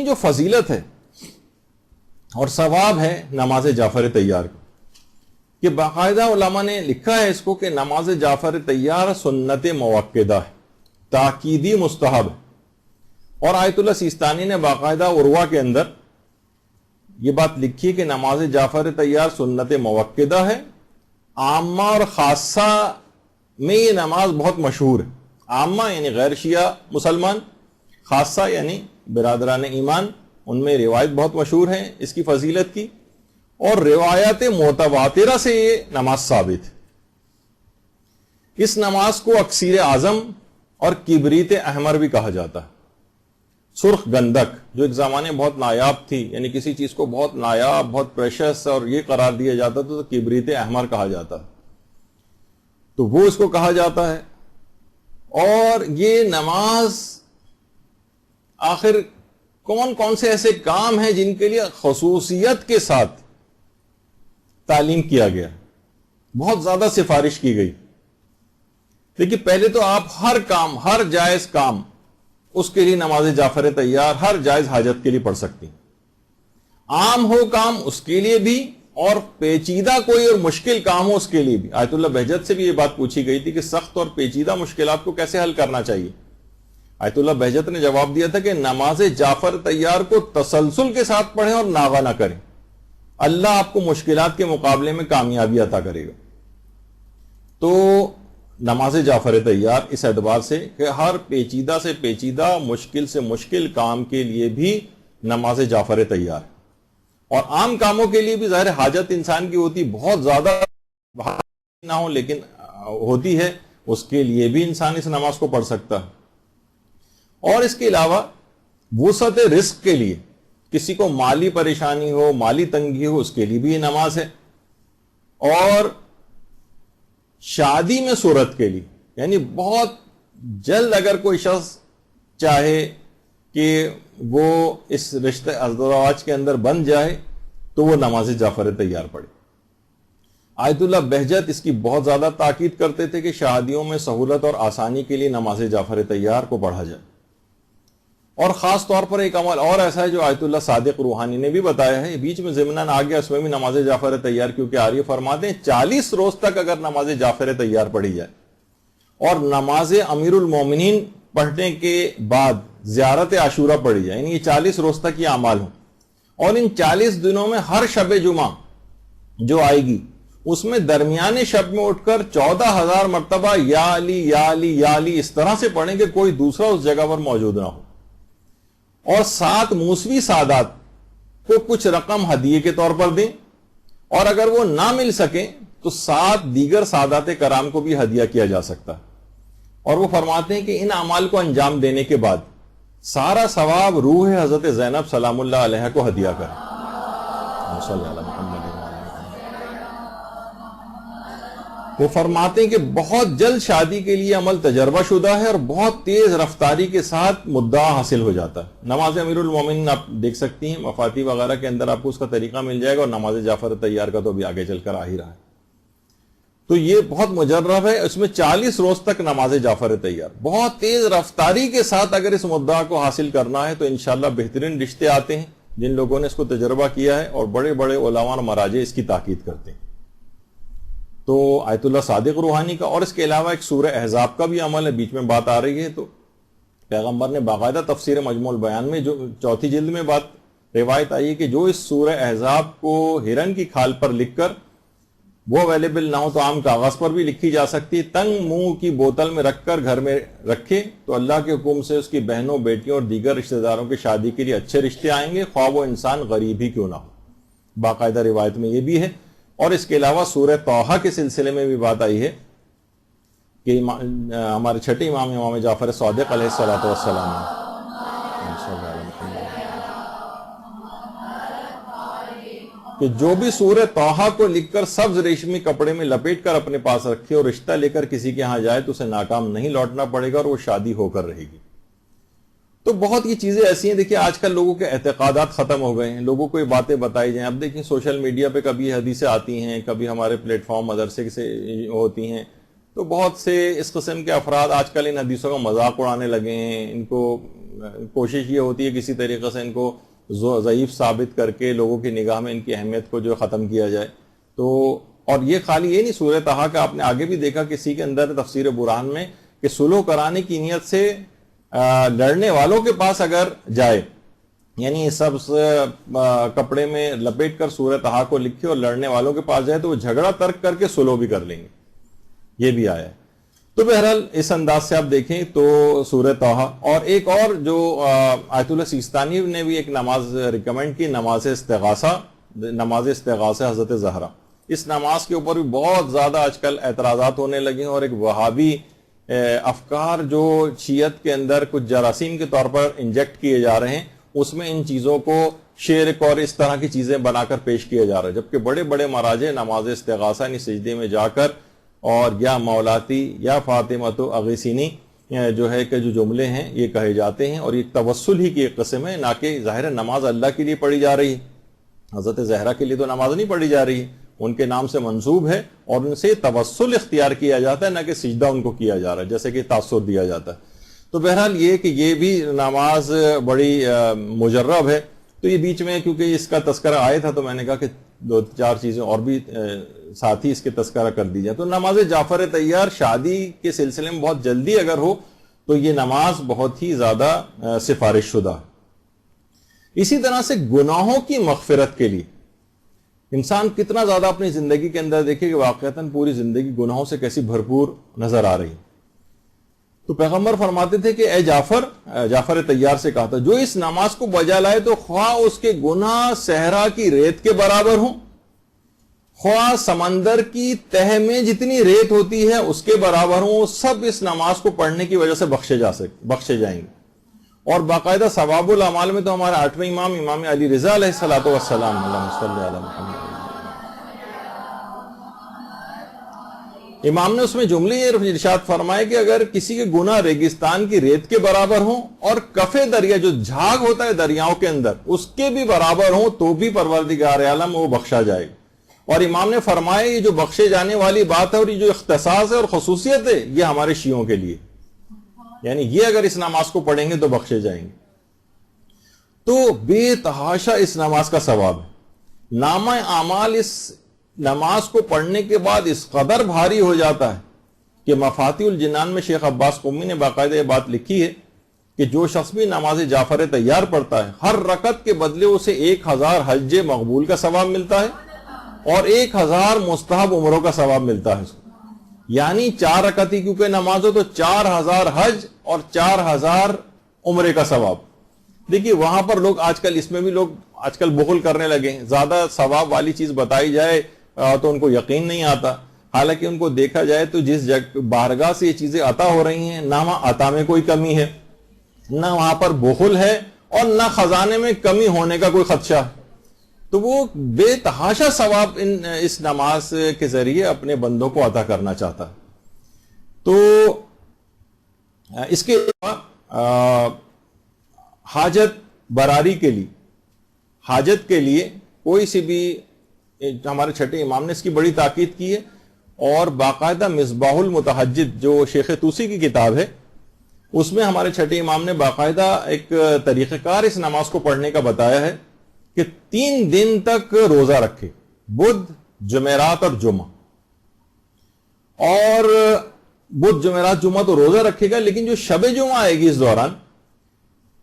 جو فضیلت ہے اور ثواب ہے نماز جعفر طیار کو، کہ باقاعدہ علماء نے لکھا ہے اس کو کہ نماز جعفر طیار سنت موقدہ ہے، تاکیدی مستحب ہے. اور آیت اللہ سیستانی نے باقاعدہ عروہ کے اندر یہ بات لکھی کہ نماز جعفر طیار سنت موقدہ ہے. عامہ اور خاصہ میں یہ نماز بہت مشہور ہے. عامہ یعنی غیر شیعہ مسلمان، خاصہ یعنی برادران ایمان، ان میں روایت بہت مشہور ہے اس کی فضیلت کی، اور روایات متواترہ سے یہ نماز ثابت ہے. اس نماز کو اکسیر اعظم اور کبریت احمر بھی کہا جاتا ہے. سرخ گندک جو ایک زمانے بہت نایاب تھی، یعنی کسی چیز کو بہت نایاب، بہت پریشس اور یہ قرار دیا جاتا تھا تو کبریت احمر کہا جاتا ہے، تو وہ اس کو کہا جاتا ہے. اور یہ نماز آخر کون کون سے ایسے کام ہیں جن کے لیے خصوصیت کے ساتھ تعلیم کیا گیا، بہت زیادہ سفارش کی گئی. دیکھیے پہلے تو آپ ہر کام، ہر جائز کام، اس کے لیے نماز جعفر طیار ہر جائز حاجت کے لیے پڑھ سکتی ہیں. عام ہو کام اس کے لیے بھی، اور پیچیدہ کوئی اور مشکل کام ہو اس کے لیے بھی. آیت اللہ بہجت سے بھی یہ بات پوچھی گئی تھی کہ سخت اور پیچیدہ مشکلات کو کیسے حل کرنا چاہیے. آیت اللہ بہجت نے جواب دیا تھا کہ نماز جعفر طیار کو تسلسل کے ساتھ پڑھیں اور ناغہ نہ کریں، اللہ آپ کو مشکلات کے مقابلے میں کامیابی عطا کرے گا. تو نماز جعفر طیار اس اعتبار سے کہ ہر پیچیدہ سے پیچیدہ، مشکل سے مشکل کام کے لیے بھی نماز جعفر طیار ہے. اور عام کاموں کے لیے بھی ظاہر حاجت انسان کی ہوتی، بہت زیادہ نہ ہو لیکن ہوتی ہے، اس کے لیے بھی انسان اس نماز کو پڑھ سکتا ہے. اور اس کے علاوہ وسعت رزق کے لیے، کسی کو مالی پریشانی ہو، مالی تنگی ہو، اس کے لیے بھی یہ نماز ہے. اور شادی میں صورت کے لیے، یعنی بہت جلد اگر کوئی شخص چاہے کہ وہ اس رشتہ ازدواج کے اندر بن جائے تو وہ نماز جعفر طیار پڑھے. آیت اللہ بہجت اس کی بہت زیادہ تاکید کرتے تھے کہ شادیوں میں سہولت اور آسانی کے لیے نماز جعفر طیار کو پڑھا جائے. اور خاص طور پر ایک عمل اور ایسا ہے جو آیت اللہ صادق روحانی نے بھی بتایا ہے، بیچ میں ضمناً آ گیا، اس میں بھی نماز جعفر طیار کیونکہ آ رہی ہے. فرماتے ہیں 40 روز تک اگر نماز جعفر طیار پڑھی جائے اور نماز امیر المومنین پڑھنے کے بعد زیارت عاشورہ پڑھی جائے، یعنی یہ 40 روز تک یہ اعمال ہوں، اور ان 40 دنوں میں ہر شب جمعہ جو آئے گی اس میں درمیانے شب میں اٹھ کر 14,000 مرتبہ یا علی یا علی یا علی اس طرح سے پڑھیں کہ کوئی دوسرا اس جگہ پر موجود نہ ہو. اور 7 موسوی سادات کو کچھ رقم ہدیے کے طور پر دیں، اور اگر وہ نہ مل سکیں تو 7 دیگر سادات کرام کو بھی ہدیہ کیا جا سکتا ہے. اور وہ فرماتے ہیں کہ ان اعمال کو انجام دینے کے بعد سارا ثواب روح حضرت زینب سلام اللہ علیہ کو ہدیہ کریں. وہ فرماتے ہیں کہ بہت جلد شادی کے لیے عمل تجربہ شدہ ہے اور بہت تیز رفتاری کے ساتھ مدعا حاصل ہو جاتا ہے. نماز امیر المومنین آپ دیکھ سکتی ہیں، مفاتی وغیرہ کے اندر آپ کو اس کا طریقہ مل جائے گا، اور نماز جعفر طیار کا تو بھی آگے چل کر آ ہی رہا ہے. تو یہ بہت مجرب ہے. اس میں 40 روز تک نماز جعفر طیار بہت تیز رفتاری کے ساتھ اگر اس مدعا کو حاصل کرنا ہے تو انشاءاللہ بہترین رشتے آتے ہیں جن لوگوں نے اس کو تجربہ کیا ہے، اور بڑے بڑے علماء اور مراجع اس کی تاکید کرتے ہیں. تو آیت اللہ صادق روحانی کا، اور اس کے علاوہ ایک سورہ احزاب کا بھی عمل ہے، بیچ میں بات آ رہی ہے تو پیغمبر نے باقاعدہ تفسیر مجموع البیان میں جو 4 جلد میں بات روایت آئی ہے کہ جو اس سورہ احزاب کو ہرن کی کھال پر لکھ کر وہ اویلیبل نہ ہو تو عام کاغذ پر بھی لکھی جا سکتی، تنگ منہ کی بوتل میں رکھ کر گھر میں رکھے تو اللہ کے حکم سے اس کی بہنوں، بیٹیوں اور دیگر رشتہ داروں کی شادی کے لیے اچھے رشتے آئیں گے، خواہ وہ انسان غریب ہی کیوں نہ ہو. باقاعدہ روایت میں یہ بھی ہے. اور اس کے علاوہ سورہ طٰہٰ کے سلسلے میں بھی بات آئی ہے کہ ہمارے چھٹے امام جعفر صادق علیہ الصلوۃ والسلام کہ جو بھی سورہ طٰہٰ کو لکھ کر سبز ریشمی کپڑے میں لپیٹ کر اپنے پاس رکھے اور رشتہ لے کر کسی کے ہاں جائے تو اسے ناکام نہیں لوٹنا پڑے گا اور وہ شادی ہو کر رہے گی. تو بہت یہ چیزیں ایسی ہیں. دیکھیں آج کل لوگوں کے اعتقادات ختم ہو گئے ہیں، لوگوں کو یہ باتیں بتائی جائیں. اب دیکھیں سوشل میڈیا پہ کبھی حدیثیں آتی ہیں، کبھی ہمارے پلیٹ فارم مدرسے سے ہوتی ہیں، تو بہت سے اس قسم کے افراد آج کل ان حدیثوں کا مذاق اڑانے لگے ہیں، ان کو کوشش یہ ہوتی ہے کسی طریقے سے ان کو ضعیف ثابت کر کے لوگوں کی نگاہ میں ان کی اہمیت کو جو ختم کیا جائے. تو اور یہ خالی یہ نہیں سورہ طٰہٰ کا آپ نے آگے بھی دیکھا کسی کے اندر تفسیر برہان میں کہ صلح کرانے کی نیت سے لڑنے والوں کے پاس اگر جائے، یعنی سب کپڑے میں لپیٹ کر سورہ طٰہٰ کو لکھے اور لڑنے والوں کے پاس جائے تو وہ جھگڑا ترک کر کے صلح بھی کر لیں گے، یہ بھی آیا ہے. تو بہرحال اس انداز سے آپ دیکھیں تو سورہ طٰہٰ. اور ایک اور جو آیت اللہ سیستانی نے بھی ایک نماز ریکمینڈ کی، نماز استغاثہ حضرت زہرا. اس نماز کے اوپر بھی بہت زیادہ آج کل اعتراضات ہونے لگے ہیں، اور ایک وہابی افکار جو شیعت کے اندر کچھ جراثیم کے طور پر انجیکٹ کیے جا رہے ہیں، اس میں ان چیزوں کو شرک اور اس طرح کی چیزیں بنا کر پیش کیا جا رہا ہے، جبکہ بڑے بڑے مراجع نماز استغاثہ یعنی سجدے میں جا کر اور یا مولاتی یا فاطمۃ اغیثینی جو ہے کہ جو جملے ہیں یہ کہے جاتے ہیں، اور یہ توسل ہی کی ایک قسم ہے، نہ کہ ظاہر نماز اللہ کے لیے پڑھی جا رہی ہے. حضرت زہرا کے لیے تو نماز نہیں پڑھی جا رہی ہے، ان کے نام سے منسوب ہے اور ان سے توسل اختیار کیا جاتا ہے، نہ کہ سجدہ ان کو کیا جا رہا ہے جیسے کہ تاثر دیا جاتا ہے. تو بہرحال یہ کہ یہ بھی نماز بڑی مجرب ہے. تو یہ بیچ میں کیونکہ اس کا تذکرہ آیا تھا تو میں نے کہا کہ 2-4 چیزیں اور بھی ساتھ ہی اس کے تذکرہ کر دی جائے. تو نماز جعفر طیار شادی کے سلسلے میں بہت جلدی اگر ہو تو یہ نماز بہت ہی زیادہ سفارش شدہ. اسی طرح سے گناہوں کی مغفرت کے لیے انسان کتنا زیادہ اپنی زندگی کے اندر دیکھے کہ واقعتاً پوری زندگی گناہوں سے کیسی بھرپور نظر آ رہی. تو پیغمبر فرماتے تھے کہ اے جعفر طیار سے کہا تھا جو اس نماز کو بجا لائے تو خواہ اس کے گناہ صحرا کی ریت کے برابر ہوں، خواہ سمندر کی تہ میں جتنی ریت ہوتی ہے اس کے برابر ہوں، سب اس نماز کو پڑھنے کی وجہ سے بخشے جائیں گے. اور باقاعدہ ثواب الاعمال میں تو ہمارا 8ویں امام علی رضا علیہ الصلوۃ والسلام اللہم صلی علی محمد، امام نے اس میں جملے یہ ارشاد فرمائے کہ اگر کسی کے گناہ ریگستان کی ریت کے برابر ہوں اور کفے دریا جو جھاگ ہوتا ہے دریاؤں کے اندر اس کے بھی برابر ہوں تو بھی پروردگار عالم وہ بخشا جائے گا. اور امام نے فرمایا یہ جو بخشے جانے والی بات ہے اور یہ جو اختصاص ہے اور خصوصیت ہے یہ ہمارے شیعوں کے لیے، یعنی یہ اگر اس نماز کو پڑھیں گے تو بخشے جائیں گے. تو بے تحاشا اس نماز کا ثواب ہے. نامہ اعمال اس نماز کو پڑھنے کے بعد اس قدر بھاری ہو جاتا ہے کہ مفاتیح الجنان میں شیخ عباس قمی نے باقاعدہ یہ بات لکھی ہے کہ جو شخص بھی نماز جعفر طیار پڑھتا ہے ہر رکعت کے بدلے اسے 1000 حج مقبول کا ثواب ملتا ہے اور 1000 مستحب عمروں کا ثواب ملتا ہے. یعنی 4 رکعت ہی کیونکہ نماز ہو تو 4000 حج اور 4000 عمرے کا ثواب. دیکھیے وہاں پر لوگ آج کل اس میں بھی لوگ آج کل بخل کرنے لگے ہیں، زیادہ ثواب والی چیز بتائی جائے تو ان کو یقین نہیں آتا، حالانکہ ان کو دیکھا جائے تو جس بارگاہ سے یہ چیزیں عطا ہو رہی ہیں نہ وہاں عطا میں کوئی کمی ہے، نہ وہاں پر بخل ہے اور نہ خزانے میں کمی ہونے کا کوئی خدشہ ہے. تو وہ بے تحاشا ثواب اس نماز کے ذریعے اپنے بندوں کو عطا کرنا چاہتا ہے. تو اس کے علاوہ حاجت براری کے لیے، حاجت کے لیے کوئی سی بھی، ہمارے چھٹے امام نے اس کی بڑی تاکید کی ہے، اور باقاعدہ مصباح المتحجد جو شیخ توسی کی کتاب ہے اس میں ہمارے چھٹے امام نے باقاعدہ ایک طریقہ کار اس نماز کو پڑھنے کا بتایا ہے کہ 3 دن تک روزہ رکھے، بدھ جمعرات اور جمعہ. اور بدھ جمعرات جمعہ تو روزہ رکھے گا، لیکن جو شب جمعہ آئے گی اس دوران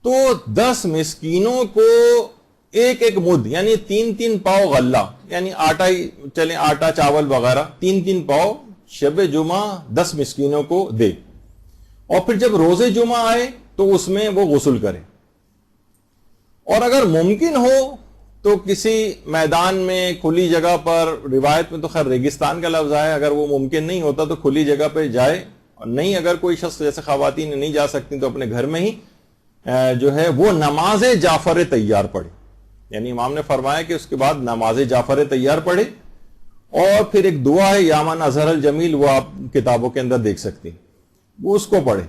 تو 10 مسکینوں کو ایک مد یعنی 3 پاؤ غلہ، یعنی آٹا ہی چلیں، آٹا چاول وغیرہ 3 پاؤ شب جمعہ 10 مسکینوں کو دے. اور پھر جب روزے جمعہ آئے تو اس میں وہ غسل کرے، اور اگر ممکن ہو تو کسی میدان میں کھلی جگہ پر، روایت میں تو خیر ریگستان کا لفظ آیا، اگر وہ ممکن نہیں ہوتا تو کھلی جگہ پہ جائے، اور نہیں اگر کوئی شخص جیسے خواتین نہیں جا سکتی تو اپنے گھر میں ہی جو ہے وہ نماز جعفر طیار پڑھے. یعنی امام نے فرمایا کہ اس کے بعد نماز جعفر طیار پڑھے، اور پھر ایک دعا ہے یا من اظہر الجمیل، وہ آپ کتابوں کے اندر دیکھ سکتی ہیں، وہ اس کو پڑھے.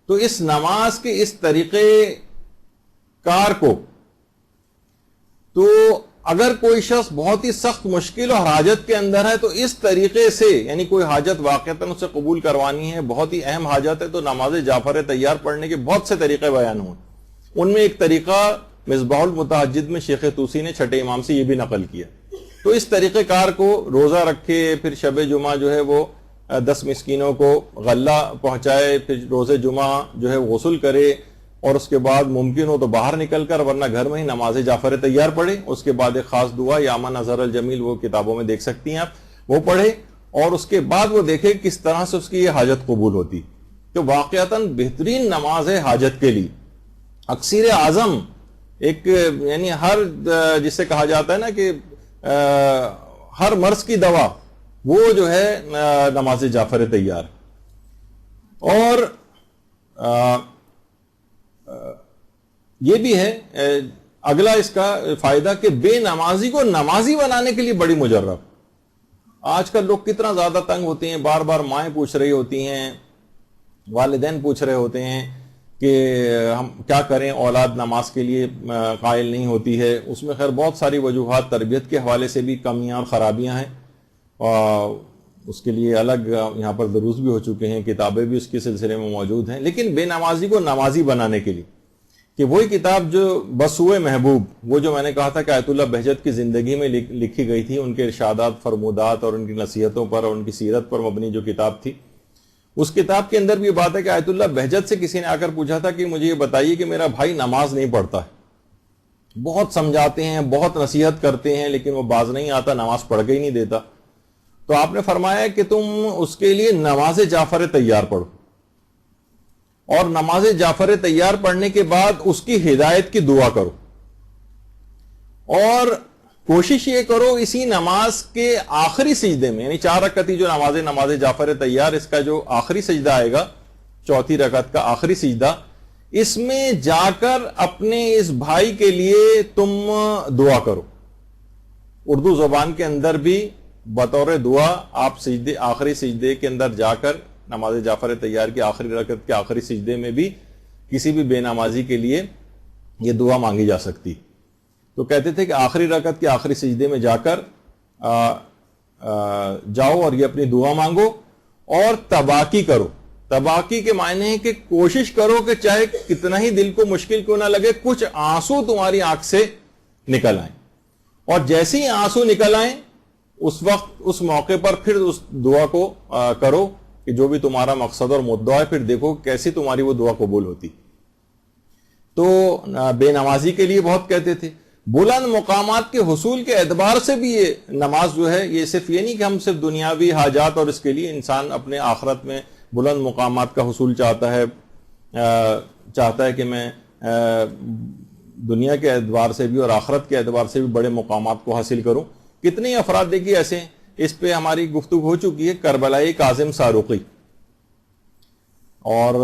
تو اس نماز کے اس طریقے کار کو، تو اگر کوئی شخص بہت ہی سخت مشکل اور حاجت کے اندر ہے تو اس طریقے سے، یعنی کوئی حاجت واقعتاً اسے قبول کروانی ہے، بہت ہی اہم حاجت ہے، تو نماز جعفر طیار پڑھنے کے بہت سے طریقے بیان ہوئے. ان میں ایک طریقہ مصباح المتہجد میں شیخ طوسی نے چھٹے امام سے یہ بھی نقل کیا. تو اس طریقہ کار کو روزہ رکھے, پھر شب جمعہ جو ہے وہ 10 مسکینوں کو غلہ پہنچائے, پھر روز جمعہ جو ہے غسل کرے, اور اس کے بعد ممکن ہو تو باہر نکل کر ورنہ گھر میں ہی نماز جعفر تیار پڑھے. اس کے بعد ایک خاص دعا یا من نظر الجمیل, وہ کتابوں میں دیکھ سکتی ہیں آپ, وہ پڑھے, اور اس کے بعد وہ دیکھے کس طرح سے اس کی یہ حاجت قبول ہوتی. تو واقعتاً بہترین نماز ہے حاجت کے لیے. اکثیر اعظم ایک یعنی ہر جسے کہا جاتا ہے نا کہ ہر مرض کی دوا, وہ جو ہے نماز جعفر تیار. اور یہ بھی ہے اگلا اس کا فائدہ کہ بے نمازی کو نمازی بنانے کے لیے بڑی مجرب. آج کل لوگ کتنا زیادہ تنگ ہوتے ہیں, بار بار مائیں پوچھ رہی ہوتی ہیں, والدین پوچھ رہے ہوتے ہیں کہ ہم کیا کریں, اولاد نماز کے لیے قائل نہیں ہوتی ہے. اس میں خیر بہت ساری وجوہات تربیت کے حوالے سے بھی کمیاں اور خرابیاں ہیں, اور اس کے لیے الگ یہاں پر دروس بھی ہو چکے ہیں, کتابیں بھی اس کے سلسلے میں موجود ہیں. لیکن بے نمازی کو نمازی بنانے کے لیے کہ وہی کتاب جو بسوئے محبوب, وہ جو میں نے کہا تھا کہ آیت اللہ بہجت کی زندگی میں لکھی گئی تھی, ان کے ارشادات, فرمودات اور ان کی نصیحتوں پر اور ان کی سیرت پر مبنی جو کتاب تھی, اس کتاب کے اندر بھی یہ بات ہے کہ آیت اللہ بہجت سے کسی نے آ کر پوچھا تھا کہ مجھے یہ بتائیے کہ میرا بھائی نماز نہیں پڑھتا ہے, بہت سمجھاتے ہیں, بہت نصیحت کرتے ہیں, لیکن وہ باز نہیں آتا, نماز پڑھ کے ہی نہیں دیتا. تو آپ نے فرمایا کہ تم اس کے لیے نماز جعفر تیار پڑھو, اور نماز جعفر تیار پڑھنے کے بعد اس کی ہدایت کی دعا کرو, اور کوشش یہ کرو اسی نماز کے آخری سجدے میں, یعنی 4 رکعتی جو نماز جعفر تیار, اس کا جو آخری سجدہ آئے گا, چوتھی رکعت کا آخری سجدہ, اس میں جا کر اپنے اس بھائی کے لیے تم دعا کرو. اردو زبان کے اندر بھی بطور دعا آپ سجدے, آخری سجدے کے اندر جا کر نماز جعفر تیار کی آخری رکعت کے آخری سجدے میں بھی کسی بھی بے نمازی کے لیے یہ دعا مانگی جا سکتی. تو کہتے تھے کہ آخری رکعت کے آخری سجدے میں جا کر جاؤ اور یہ اپنی دعا مانگو, اور تباکی کرو. تباکی کے معنی ہے کہ کوشش کرو کہ چاہے کتنا ہی دل کو مشکل کیوں نہ لگے, کچھ آنسو تمہاری آنکھ سے نکل آئیں, اور جیسے ہی آنسو نکل آئیں اس وقت, اس موقع پر پھر اس دعا کو کرو کہ جو بھی تمہارا مقصد اور مدعا ہے, پھر دیکھو کیسی تمہاری وہ دعا قبول ہوتی. تو بے نمازی کے لیے بہت کہتے تھے. بلند مقامات کے حصول کے اعتبار سے بھی یہ نماز جو ہے, یہ صرف یہ نہیں کہ ہم صرف دنیاوی حاجات اور اس کے لیے انسان اپنے آخرت میں بلند مقامات کا حصول چاہتا ہے کہ میں دنیا کے اعتبار سے بھی اور آخرت کے اعتبار سے بھی بڑے مقامات کو حاصل کروں. کتنے افراد دیکھیے ایسے ہیں, اس پہ ہماری گفتگو ہو چکی ہے, کربلائی کاظم ساروقی, اور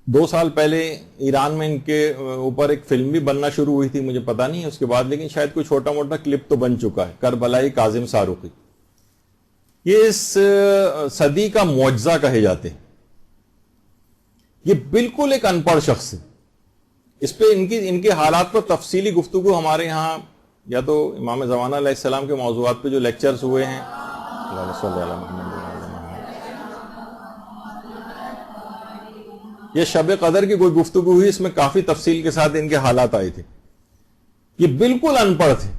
2 سال پہلے ایران میں ان کے اوپر ایک فلم بھی بننا شروع ہوئی تھی, مجھے پتا نہیں اس کے بعد, لیکن شاید کوئی چھوٹا موٹا کلپ تو بن چکا ہے. کربلائی کاظم ساروقی یہ اس صدی کا معجزہ کہے جاتے ہیں. یہ بالکل ایک ان پڑھ شخص ہے. اس پہ ان کے حالات پر تفصیلی گفتگو ہمارے ہاں یا تو امام زمانہ علیہ السلام کے موضوعات پہ جو لیکچرز ہوئے ہیں, یہ شب قدر کی کوئی گفتگو ہوئی, اس میں کافی تفصیل کے ساتھ ان کے حالات آئے تھے. یہ بالکل ان پڑھ تھے,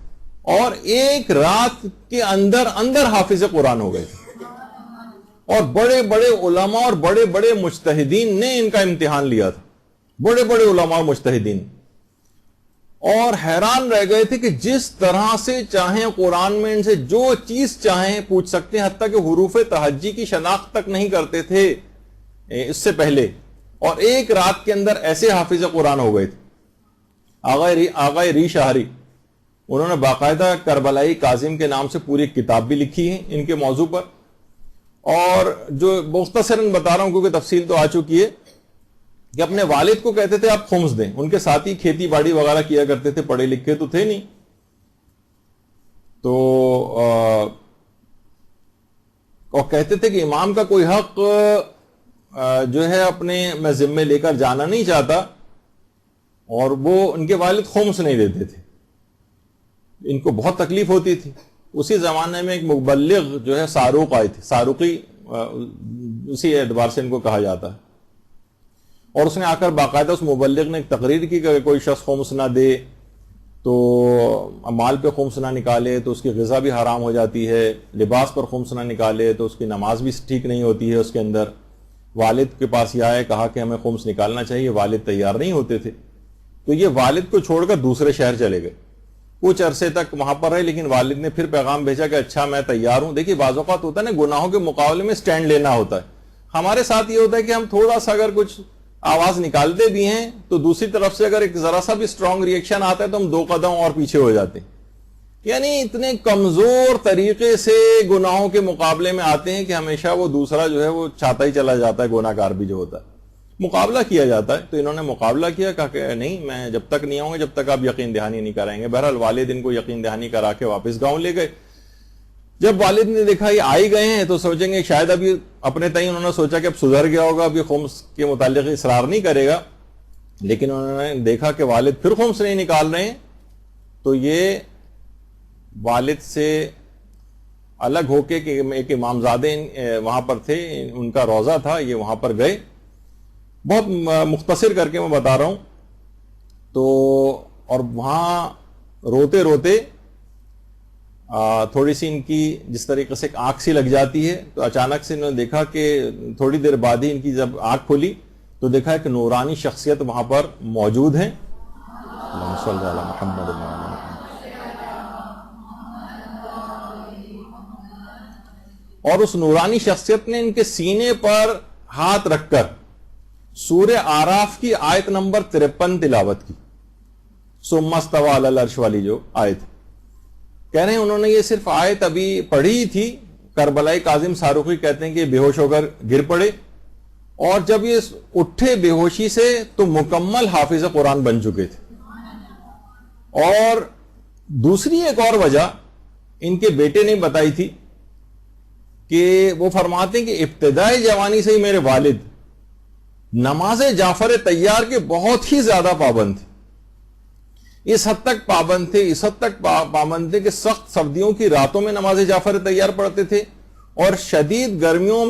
اور ایک رات کے اندر حافظ قرآن ہو گئے تھے, اور بڑے بڑے علماء اور بڑے بڑے مجتہدین نے ان کا امتحان لیا تھا, بڑے بڑے علماء اور مجتہدین, اور حیران رہ گئے تھے کہ جس طرح سے چاہیں قرآن میں ان سے جو چیز چاہیں پوچھ سکتے ہیں, حتیٰ کہ حروف تہجی کی شناخت تک نہیں کرتے تھے اس سے پہلے, اور ایک رات کے اندر ایسے حافظ قرآن ہو گئے تھے. آغا ری شاہری, انہوں نے باقاعدہ کربلائی کاظم کے نام سے پوری کتاب بھی لکھی ہے ان کے موضوع پر, اور جو مختصراً بتا رہا ہوں کیونکہ تفصیل تو آ چکی ہے, کہ اپنے والد کو کہتے تھے آپ خمس دیں. ان کے ساتھی کھیتی باڑی وغیرہ کیا کرتے تھے, پڑھے لکھے تو تھے نہیں, تو اور کہتے تھے کہ امام کا کوئی حق جو ہے اپنے میں ذمے لے کر جانا نہیں چاہتا, اور وہ ان کے والد خمس نہیں دیتے تھے. ان کو بہت تکلیف ہوتی تھی. اسی زمانے میں ایک مبلغ جو ہے ساروق آئے تھے, ساروقی اسی اعتبار سے ان کو کہا جاتا ہے. اور اس نے آ کر باقاعدہ اس مبلغ نے ایک تقریر کی کہ کوئی شخص خمس نہ دے تو مال پہ خمس نہ نکالے تو اس کی غذا بھی حرام ہو جاتی ہے، لباس پر خمس نہ نکالے تو اس کی نماز بھی ٹھیک نہیں ہوتی ہے اس کے اندر. والد کے پاس یہ آئے، کہا کہ ہمیں خمس نکالنا چاہیے، والد تیار نہیں ہوتے تھے، تو یہ والد کو چھوڑ کر دوسرے شہر چلے گئے. کچھ عرصے تک وہاں پر رہے، لیکن والد نے پھر پیغام بھیجا کہ اچھا میں تیار ہوں. دیکھیے بعض اوقات ہوتا ہے نا، گناہوں کے مقابلے میں سٹینڈ لینا ہوتا ہے. ہمارے ساتھ یہ ہوتا ہے کہ ہم تھوڑا سا اگر کچھ آواز نکالتے بھی ہیں تو دوسری طرف سے اگر ایک ذرا سا بھی اسٹرانگ ریئیکشن آتا ہے تو ہم 2 قدم اور پیچھے ہو جاتے ہیں. یعنی اتنے کمزور طریقے سے گناہوں کے مقابلے میں آتے ہیں کہ ہمیشہ وہ دوسرا جو ہے وہ چاہتا ہی چلا جاتا ہے، گناہ گار بھی جو ہوتا ہے. مقابلہ کیا جاتا ہے، تو انہوں نے مقابلہ کیا، کہا کہ نہیں میں جب تک نہیں آؤں گا جب تک آپ یقین دہانی نہیں کرائیں گے. بہرحال والد ان کو یقین دہانی کرا کے واپس گاؤں لے گئے. جب والد نے دیکھا یہ آئی گئے ہیں تو سوچیں گے شاید ابھی اپنے تئیں انہوں نے سوچا کہ اب سدھر گیا ہوگا، ابھی خمس کے متعلق اصرار نہیں کرے گا. لیکن انہوں نے دیکھا کہ والد پھر خمس نہیں نکال رہے ہیں، تو یہ والد سے الگ ہو کے کہ ایک امامزادے وہاں پر تھے، ان کا روضہ تھا، یہ وہاں پر گئے. بہت مختصر کر کے میں بتا رہا ہوں. تو اور وہاں روتے روتے تھوڑی سی ان کی جس طریقے سے آنکھ سی لگ جاتی ہے، تو اچانک سے انہوں نے دیکھا کہ تھوڑی دیر بعد ہی ان کی جب آنکھ کھلی تو دیکھا کہ نورانی شخصیت وہاں پر موجود ہے. اللہم صلی علی محمد. اور اس نورانی شخصیت نے ان کے سینے پر ہاتھ رکھ کر سورہ آراف کی آیت نمبر 53 تلاوت کی. ثم استوى علی العرش والی جو آیت، کہہ رہے ہیں انہوں نے یہ صرف آیت ابھی پڑھی ہی تھی. کربلائی کاظم ساروقی کہتے ہیں کہ بے ہوش ہو کر گر پڑے، اور جب یہ اٹھے بے ہوشی سے تو مکمل حافظ قرآن بن چکے تھے. اور دوسری ایک اور وجہ ان کے بیٹے نے بتائی تھی کہ وہ فرماتے ہیں کہ ابتدائی جوانی سے ہی میرے والد نماز جعفر طیار کے بہت ہی زیادہ پابند تھے. اس حد تک پابند تھے کہ سخت سردیوں کی راتوں میں نماز جعفر طیار پڑھتے تھے، اور شدید گرمیوں